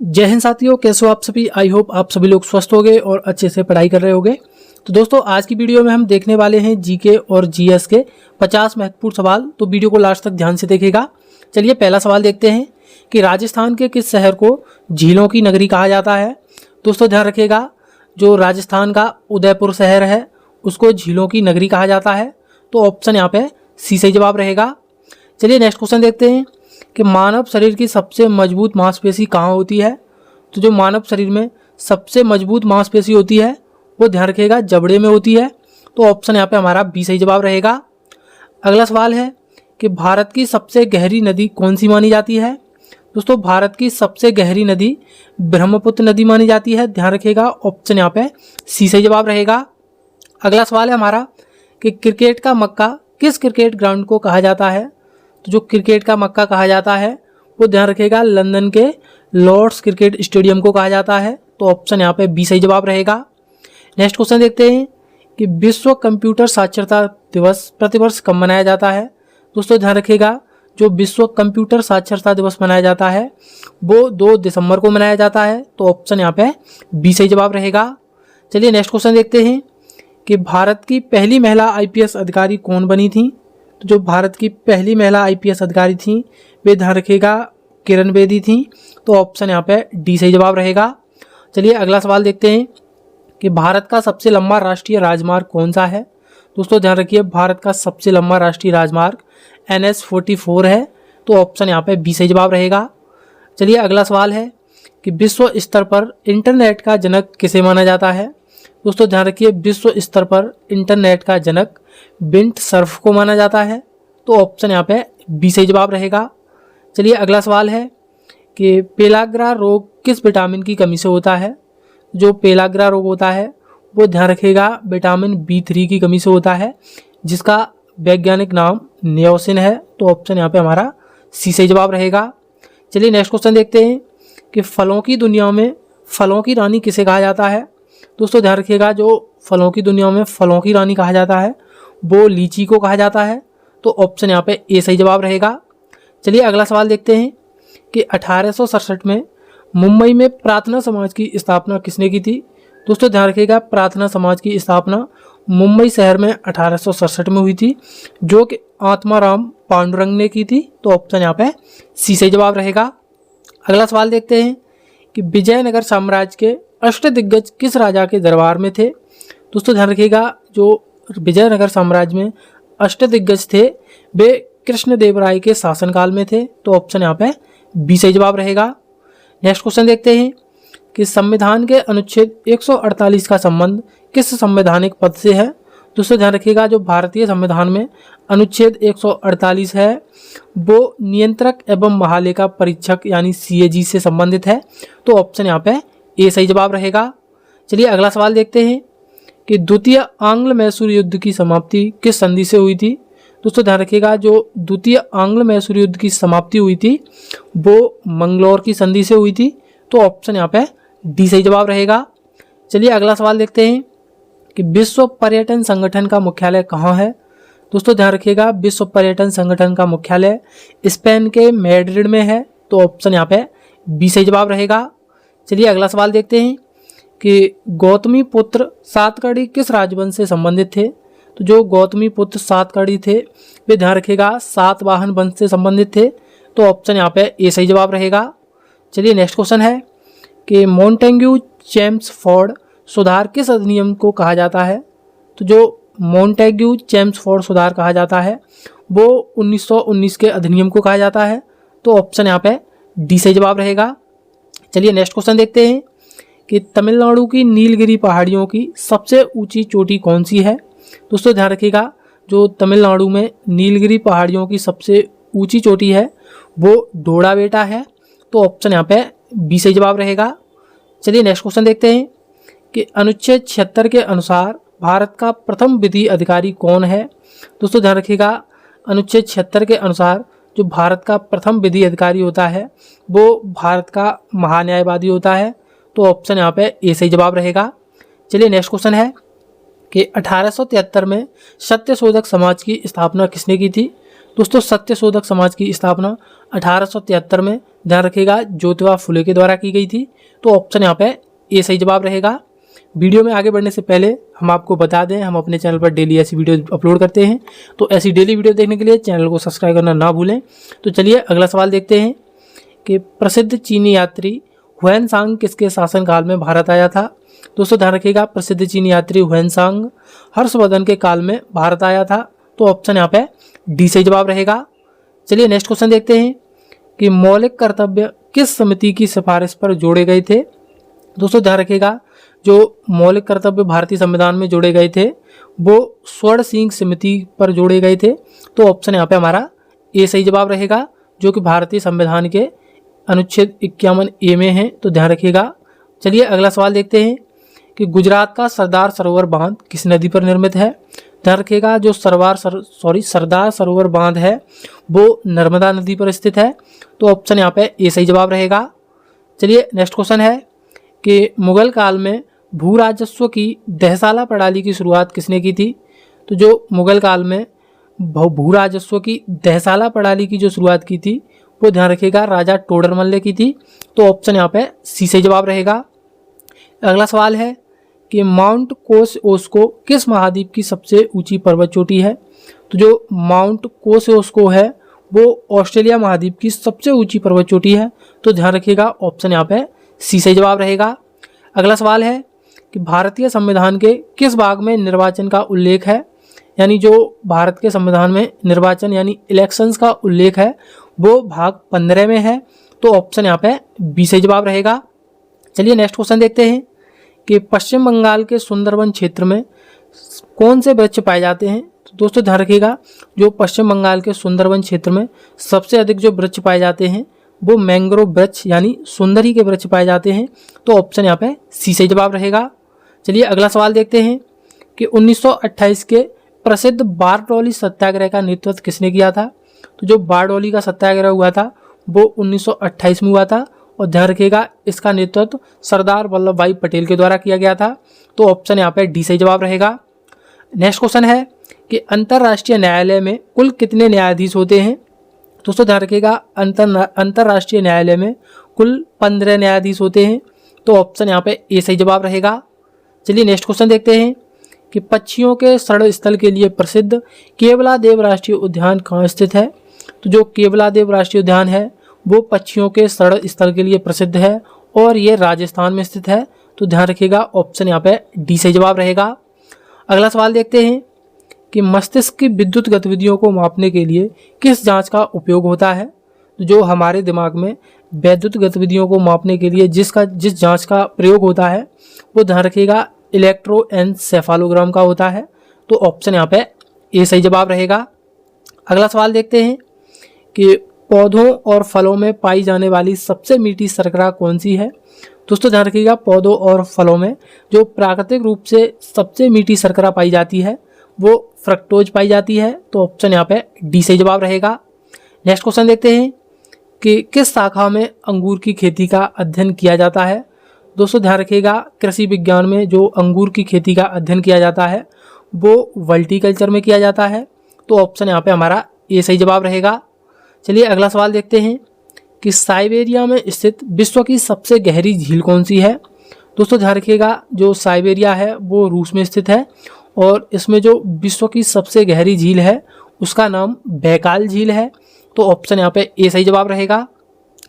जय हिंद साथियों, कैसे हो आप सभी। आई होप आप सभी लोग स्वस्थ होंगे और अच्छे से पढ़ाई कर रहे होंगे। तो दोस्तों, आज की वीडियो में हम देखने वाले हैं जीके और जीएस के 50 महत्वपूर्ण सवाल। तो वीडियो को लास्ट तक ध्यान से देखिएगा। चलिए पहला सवाल देखते हैं कि राजस्थान के किस शहर को झीलों की नगरी कहा जाता है। दोस्तों ध्यान रखिएगा, जो राजस्थान का उदयपुर शहर है उसको झीलों की नगरी कहा जाता है। तो ऑप्शन यहाँ पे सी सही जवाब रहेगा। चलिए नेक्स्ट क्वेश्चन देखते हैं कि मानव शरीर की सबसे मजबूत मांसपेशी कहाँ होती है। तो जो मानव शरीर में सबसे मजबूत मांसपेशी होती है वो ध्यान रखिएगा जबड़े में होती है। तो ऑप्शन यहाँ पे हमारा बी सही जवाब रहेगा। अगला सवाल है कि भारत की सबसे गहरी नदी कौन सी मानी जाती है। दोस्तों भारत की सबसे गहरी नदी ब्रह्मपुत्र नदी मानी जाती है। ध्यान रखिएगा ऑप्शन यहाँ पे सी सही जवाब रहेगा। अगला सवाल है हमारा कि क्रिकेट का मक्का किस क्रिकेट ग्राउंड को कहा जाता है। तो जो क्रिकेट का मक्का कहा जाता है वो ध्यान रखिएगा लंदन के लॉर्ड्स क्रिकेट स्टेडियम को कहा जाता है। तो ऑप्शन यहाँ पे बी सही जवाब रहेगा। नेक्स्ट क्वेश्चन देखते हैं कि विश्व कंप्यूटर साक्षरता दिवस प्रतिवर्ष कब मनाया जाता है। दोस्तों ध्यान रखिएगा, जो विश्व कंप्यूटर साक्षरता दिवस मनाया जाता है वो 2 दिसंबर को मनाया जाता है। तो ऑप्शन यहाँ पे बी सही जवाब रहेगा। चलिए नेक्स्ट क्वेश्चन देखते हैं कि भारत की पहली महिला आईपीएस अधिकारी कौन बनी थी। तो जो भारत की पहली महिला आईपीएस अधिकारी थी वे ध्यान रखिएगा किरण बेदी थी। तो ऑप्शन यहाँ पे डी सही जवाब रहेगा। चलिए अगला सवाल देखते हैं कि भारत का सबसे लंबा राष्ट्रीय राजमार्ग कौन सा है। दोस्तों ध्यान रखिए, भारत का सबसे लंबा राष्ट्रीय राजमार्ग NH-44 है। तो ऑप्शन यहाँ पे बी सही जवाब रहेगा। चलिए अगला सवाल है कि विश्व स्तर पर इंटरनेट का जनक किसे माना जाता है। दोस्तों ध्यान रखिए, विश्व स्तर पर इंटरनेट का जनक बिंट सर्फ को माना जाता है। तो ऑप्शन यहाँ पे बी सही जवाब रहेगा। चलिए अगला सवाल है कि पेलाग्रा रोग किस विटामिन की कमी से होता है। जो पेलाग्रा रोग होता है वो ध्यान रखिएगा विटामिन B3 की कमी से होता है, जिसका वैज्ञानिक नाम नियोसिन है। तो ऑप्शन यहाँ पे हमारा सी सही जवाब रहेगा। चलिए नेक्स्ट क्वेश्चन देखते हैं कि फलों की दुनिया में फलों की रानी किसे कहा जाता है। दोस्तों ध्यान रखिएगा, जो फलों की दुनिया में फलों की रानी कहा जाता है वो लीची को कहा जाता है। तो ऑप्शन यहाँ पे ए सही जवाब रहेगा। चलिए अगला सवाल देखते हैं कि 1867 में मुंबई में प्रार्थना समाज की स्थापना किसने की थी। दोस्तों ध्यान रखिएगा, प्रार्थना समाज की स्थापना मुंबई शहर में 1867 में हुई थी, जो कि आत्माराम पांडुरंग ने की थी। तो ऑप्शन यहाँ पे सी सही जवाब रहेगा। अगला सवाल देखते हैं कि विजयनगर साम्राज्य के अष्टदिग्गज किस राजा के दरबार में थे। दोस्तों ध्यान रखिएगा, जो विजयनगर साम्राज्य में अष्टदिग्गज थे वे कृष्णदेव राय के शासनकाल में थे। तो ऑप्शन यहाँ पे बी सही जवाब रहेगा। नेक्स्ट क्वेश्चन देखते हैं कि संविधान के अनुच्छेद 148 का संबंध किस संवैधानिक पद से है। दोस्तों ध्यान रखिएगा, जो भारतीय संविधान में अनुच्छेद 148 है वो नियंत्रक एवं महालेखा परीक्षक यानी CAG से संबंधित है। तो ऑप्शन यहाँ पे ए सही जवाब रहेगा। चलिए अगला सवाल देखते हैं कि द्वितीय आंग्ल मैसूर युद्ध की समाप्ति किस संधि से हुई थी। दोस्तों ध्यान रखिएगा, जो द्वितीय आंग्ल मैसूर युद्ध की समाप्ति हुई थी वो मंगलौर की संधि से हुई थी। तो ऑप्शन यहाँ पे डी सही जवाब रहेगा। चलिए अगला सवाल देखते हैं कि विश्व पर्यटन संगठन का मुख्यालय कहाँ है। दोस्तों ध्यान रखिएगा, विश्व पर्यटन संगठन का मुख्यालय स्पेन के मैड्रिड में है। तो ऑप्शन यहाँ पे बी सही जवाब रहेगा। चलिए अगला सवाल देखते हैं कि गौतमी पुत्र सातकर्णी किस राजवंश से संबंधित थे। तो जो गौतमी पुत्र सातकर्णी थे वे ध्यान रखिएगा सातवाहन वंश से संबंधित थे। तो ऑप्शन यहाँ पे ए सही जवाब रहेगा। चलिए नेक्स्ट क्वेश्चन है कि मोंटेग्यू चेम्सफोर्ड सुधार किस अधिनियम को कहा जाता है। तो जो मोंटेग्यू चेम्सफोर्ड सुधार कहा जाता है वो 1919 के अधिनियम को कहा जाता है। तो ऑप्शन यहाँ पे डी सही जवाब रहेगा। चलिए नेक्स्ट क्वेश्चन देखते हैं कि तमिलनाडु की नीलगिरी पहाड़ियों की सबसे ऊंची चोटी कौन सी है। दोस्तों ध्यान रखिएगा, जो तमिलनाडु में नीलगिरी पहाड़ियों की सबसे ऊंची चोटी है वो डोडा बेटा है। तो ऑप्शन यहाँ पे बी सही जवाब रहेगा। चलिए नेक्स्ट क्वेश्चन देखते हैं कि अनुच्छेद 76 के अनुसार भारत का प्रथम विधि अधिकारी कौन है। दोस्तों ध्यान रखिएगा, अनुच्छेद 76 के अनुसार जो भारत का प्रथम विधि अधिकारी होता है वो भारत का महान्यायवादी होता है। तो ऑप्शन यहाँ पे ए सही जवाब रहेगा। चलिए नेक्स्ट क्वेश्चन है कि 1873 में सत्यशोधक समाज की स्थापना किसने की थी। दोस्तों सत्यशोधक समाज की स्थापना 1873 में, ध्यान रखिएगा, ज्योतिबा फुले के द्वारा की गई थी। तो ऑप्शन यहाँ पे ए सही जवाब रहेगा। वीडियो में आगे बढ़ने से पहले हम आपको बता दें, हम अपने चैनल पर डेली ऐसी वीडियो अपलोड करते हैं, तो ऐसी डेली वीडियो देखने के लिए चैनल को सब्सक्राइब करना ना भूलें। तो चलिए अगला सवाल देखते हैं कि प्रसिद्ध चीनी यात्री हुएनसांग किसके शासनकाल में भारत आया था। दोस्तों ध्यान रखिएगा, प्रसिद्ध चीनी यात्री हुएनसांग हर्षवर्धन के काल में भारत आया था। तो ऑप्शन यहाँ पे डी सही जवाब रहेगा। चलिए नेक्स्ट क्वेश्चन देखते हैं कि मौलिक कर्तव्य किस समिति की सिफारिश पर जोड़े गए थे। दोस्तों ध्यान रखिएगा, जो मौलिक कर्तव्य भारतीय संविधान में जोड़े गए थे वो स्वर्ण सिंह समिति पर जोड़े गए थे। तो ऑप्शन यहाँ पे हमारा ए सही जवाब रहेगा, जो कि भारतीय संविधान के अनुच्छेद 51A में है। तो ध्यान रखिएगा। चलिए अगला सवाल देखते हैं कि गुजरात का सरदार सरोवर बांध किस नदी पर निर्मित है। ध्यान रखिएगा, जो सरदार सरोवर बांध है वो नर्मदा नदी पर स्थित है। तो ऑप्शन यहाँ पे ए सही जवाब रहेगा। चलिए नेक्स्ट क्वेश्चन है कि मुगल काल में भू राजस्व की दहसाला प्रणाली की शुरुआत किसने की थी। तो जो मुगल काल में भू राजस्व की दहसाला प्रणाली की जो शुरुआत की थी वो ध्यान रखिएगा राजा टोडरमल ने की थी। तो ऑप्शन यहाँ पे सी सही जवाब रहेगा। अगला सवाल है कि माउंट कोसोस्को किस महाद्वीप की सबसे ऊंची पर्वत चोटी है। तो जो माउंट कोसोस्को है वो ऑस्ट्रेलिया महाद्वीप की सबसे ऊंची पर्वत चोटी है। तो ध्यान रखिएगा, ऑप्शन यहाँ पे सी सही जवाब रहेगा। अगला सवाल है कि भारतीय संविधान के किस भाग में निर्वाचन का उल्लेख है। यानी जो भारत के संविधान में निर्वाचन यानी इलेक्शंस का उल्लेख है वो भाग 15 में है। तो ऑप्शन यहाँ पे बी सही जवाब रहेगा। चलिए नेक्स्ट क्वेश्चन देखते हैं कि पश्चिम बंगाल के सुंदरवन क्षेत्र में कौन से वृक्ष पाए जाते हैं। तो दोस्तों ध्यान रखिएगा, जो पश्चिम बंगाल के सुंदरवन क्षेत्र में सबसे अधिक जो वृक्ष पाए जाते हैं वो मैंग्रोव वृक्ष यानी सुंदरी के वृक्ष पाए जाते हैं। तो ऑप्शन यहाँ पे सी सही जवाब रहेगा। चलिए अगला सवाल देखते हैं कि 1928 के प्रसिद्ध बारडोली सत्याग्रह का नेतृत्व किसने किया था। तो जो बारडोली का सत्याग्रह हुआ था वो 1928 में हुआ था और ध्यान रखिएगा इसका नेतृत्व सरदार वल्लभ भाई पटेल के द्वारा किया गया था। तो ऑप्शन यहाँ पे डी सही जवाब रहेगा। नेक्स्ट क्वेश्चन है कि अंतर्राष्ट्रीय न्यायालय में कुल कितने न्यायाधीश होते हैं। दोस्तों ध्यान रखिएगा, अंतर्राष्ट्रीय न्यायालय में कुल 15 न्यायाधीश होते हैं। तो ऑप्शन यहाँ पे ए सही जवाब रहेगा। चलिए नेक्स्ट क्वेश्चन देखते हैं कि पक्षियों के शरण स्थल के लिए प्रसिद्ध केवलादेव राष्ट्रीय उद्यान कहाँ स्थित है। तो जो केवलादेव राष्ट्रीय उद्यान है वो पक्षियों के शरण स्थल के लिए प्रसिद्ध है और ये राजस्थान में स्थित है। तो ध्यान रखिएगा, ऑप्शन यहाँ पे डी सही जवाब रहेगा। अगला सवाल देखते हैं कि मस्तिष्क की विद्युत गतिविधियों को मापने के लिए किस जांच का उपयोग होता है। तो जो हमारे दिमाग में विद्युत गतिविधियों को मापने के लिए जिस जांच का प्रयोग होता है वो ध्यान रखिएगा इलेक्ट्रोएन्सेफेलोग्राम का होता है। तो ऑप्शन यहाँ पे ए सही जवाब रहेगा। अगला सवाल देखते हैं कि पौधों और फलों में पाई जाने वाली सबसे मीठी शर्करा कौन सी है। दोस्तों ध्यान रखिएगा, पौधों और फलों में जो प्राकृतिक रूप से सबसे मीठी शर्करा पाई जाती है वो फ्रक्टोज पाई जाती है। तो ऑप्शन यहाँ पे डी सही जवाब रहेगा। नेक्स्ट क्वेश्चन देखते हैं कि किस शाखा में अंगूर की खेती का अध्ययन किया जाता है। दोस्तों ध्यान रखिएगा, कृषि विज्ञान में जो अंगूर की खेती का अध्ययन किया जाता है वो वर्टिकल्चर में किया जाता है। तो ऑप्शन यहाँ पे हमारा ए सही जवाब रहेगा। चलिए अगला सवाल देखते हैं कि साइबेरिया में स्थित विश्व की सबसे गहरी झील कौन सी है। दोस्तों ध्यान रखिएगा, जो साइबेरिया है वो रूस में स्थित है और इसमें जो विश्व की सबसे गहरी झील है उसका नाम बैकाल झील है। तो ऑप्शन यहाँ पे ए सही जवाब रहेगा।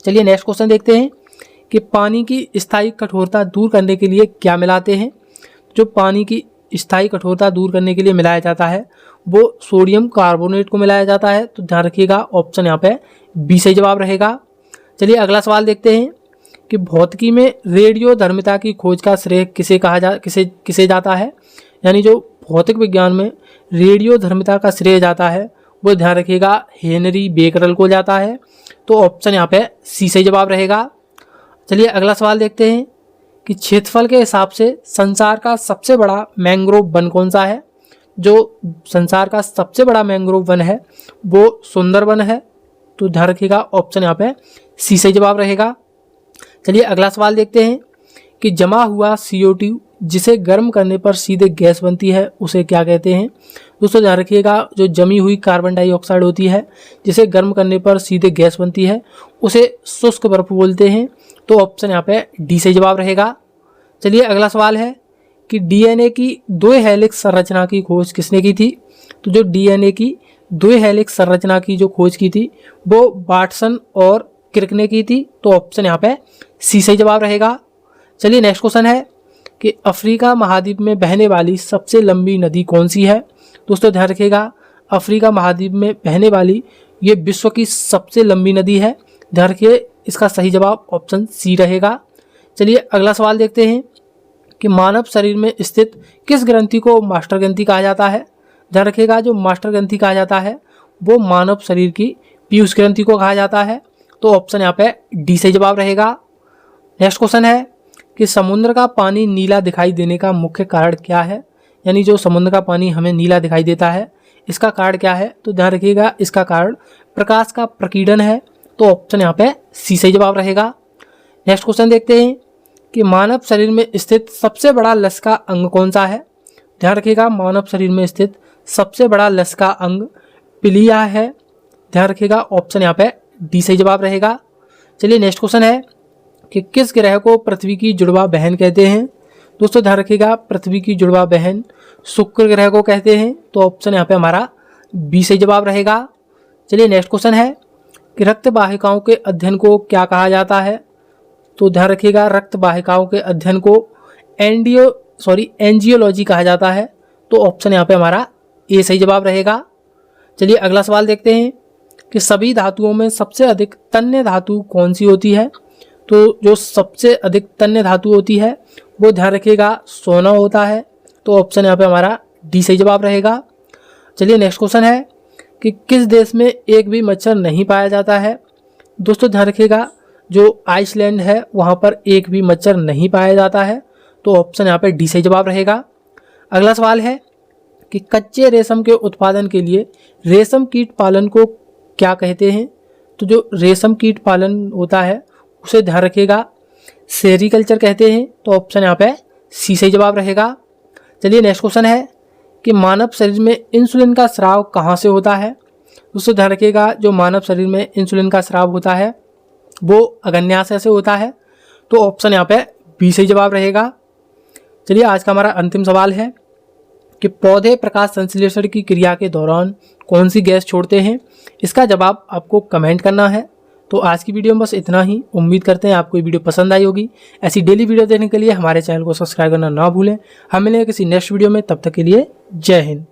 चलिए नेक्स्ट क्वेश्चन देखते हैं कि पानी की स्थायी कठोरता दूर करने के लिए क्या मिलाते हैं। जो पानी की स्थायी कठोरता दूर करने के लिए मिलाया जाता है वो सोडियम कार्बोनेट को मिलाया जाता है। तो ध्यान रखिएगा, ऑप्शन यहाँ पे बी सही जवाब रहेगा। चलिए अगला सवाल देखते हैं कि भौतिकी में रेडियोधर्मिता की खोज का श्रेय किसे जाता है। यानी जो भौतिक विज्ञान में रेडियोधर्मिता का श्रेय जाता है वो ध्यान रखिएगा हेनरी बेकरल को जाता है। तो ऑप्शन यहाँ पे सी सही जवाब रहेगा। चलिए अगला सवाल देखते हैं कि क्षेत्रफल के हिसाब से संसार का सबसे बड़ा मैंग्रोव वन कौन सा है। जो संसार का सबसे बड़ा मैंग्रोव वन है वो सुंदरवन है। तो ध्यान रखिएगा, ऑप्शन यहाँ पे सी सही जवाब रहेगा। चलिए अगला सवाल देखते हैं कि जमा हुआ CO2 जिसे गर्म करने पर सीधे गैस बनती है उसे क्या कहते हैं? दोस्तों ध्यान रखिएगा, जो जमी हुई कार्बन डाइऑक्साइड होती है जिसे गर्म करने पर सीधे गैस बनती है उसे शुष्क बर्फ बोलते हैं। तो ऑप्शन यहाँ पे डी सही जवाब रहेगा। चलिए अगला सवाल है कि डीएनए की 2 हेलिक्स संरचना की खोज किसने की थी? तो जो डीएनए की 2 हेलिक्स संरचना की जो खोज की थी वो वाटसन और क्रिक ने की थी। तो ऑप्शन यहाँ पे सी सही जवाब रहेगा। चलिए नेक्स्ट क्वेश्चन है कि अफ्रीका महाद्वीप में बहने वाली सबसे लंबी नदी कौन सी है? दोस्तों ध्यान रखिएगा, अफ्रीका महाद्वीप में बहने वाली ये विश्व की सबसे लंबी नदी है। ध्यान रखिए, इसका सही जवाब ऑप्शन सी रहेगा। चलिए अगला सवाल देखते हैं कि मानव शरीर में स्थित किस ग्रंथि को मास्टर ग्रंथि कहा जाता है? ध्यान रखिएगा, जो मास्टर ग्रंथि कहा जाता है वो मानव शरीर की पीयूष ग्रंथि को कहा जाता है। तो ऑप्शन यहाँ पे डी सही जवाब रहेगा। नेक्स्ट क्वेश्चन है कि समुद्र का पानी नीला दिखाई देने का मुख्य कारण क्या है? यानी जो समुद्र का पानी हमें नीला दिखाई देता है इसका कारण क्या है? तो ध्यान रखिएगा, इसका कारण प्रकाश का प्रकीर्णन है। तो ऑप्शन यहाँ पे सी सही जवाब रहेगा। नेक्स्ट क्वेश्चन देखते हैं कि मानव शरीर में स्थित सबसे बड़ा लसिका अंग कौन सा है? ध्यान रखिएगा, मानव शरीर में स्थित सबसे बड़ा लसिका अंग पिलिया है। ध्यान रखिएगा, ऑप्शन यहाँ पे डी सही जवाब रहेगा। चलिए नेक्स्ट क्वेश्चन है कि किस ग्रह को पृथ्वी की जुड़वा बहन कहते हैं? दोस्तों ध्यान रखिएगा, पृथ्वी की जुड़वा बहन शुक्र ग्रह को कहते हैं। तो ऑप्शन यहाँ पे हमारा बी सही जवाब रहेगा। चलिए नेक्स्ट क्वेश्चन है कि रक्त वाहिकाओं के अध्ययन को क्या कहा जाता है? तो ध्यान रखिएगा, रक्त वाहिकाओं के अध्ययन को एंजियोलॉजी कहा जाता है। तो ऑप्शन यहाँ पे हमारा ए सही जवाब रहेगा। चलिए अगला सवाल देखते हैं कि सभी धातुओं में सबसे अधिक तन्य धातु कौन सी होती है? तो जो सबसे अधिक तन्य धातु होती है वो ध्यान रखिएगा सोना होता है। तो ऑप्शन यहाँ पे हमारा डी सही जवाब रहेगा। चलिए नेक्स्ट क्वेश्चन है कि किस देश में एक भी मच्छर नहीं पाया जाता है? दोस्तों ध्यान रखिएगा, जो आइसलैंड है वहाँ पर एक भी मच्छर नहीं पाया जाता है। तो ऑप्शन यहाँ पे डी सही जवाब रहेगा। अगला सवाल है कि कच्चे रेशम के उत्पादन के लिए रेशम कीट पालन को क्या कहते हैं? तो जो रेशम कीट पालन होता है उसे ध्यान रखिएगा सेरीकल्चर कहते हैं। तो ऑप्शन यहाँ पे सी सही जवाब रहेगा। चलिए नेक्स्ट क्वेश्चन है कि मानव शरीर में इंसुलिन का स्राव कहाँ से होता है? दोस्तों ध्यान रखिएगा, जो मानव शरीर में इंसुलिन का स्राव होता है वो अग्न्याशय से होता है। तो ऑप्शन यहाँ पे बी सही जवाब रहेगा। चलिए आज का हमारा अंतिम सवाल है कि पौधे प्रकाश संश्लेषण की क्रिया के दौरान कौन सी गैस छोड़ते हैं? इसका जवाब आपको कमेंट करना है। तो आज की वीडियो में बस इतना ही। उम्मीद करते हैं आपको ये वीडियो पसंद आई होगी। ऐसी डेली वीडियो देखने के लिए हमारे चैनल को सब्सक्राइब करना ना भूलें। हम मिलेंगे किसी नेक्स्ट वीडियो में, तब तक के लिए जय हिंद।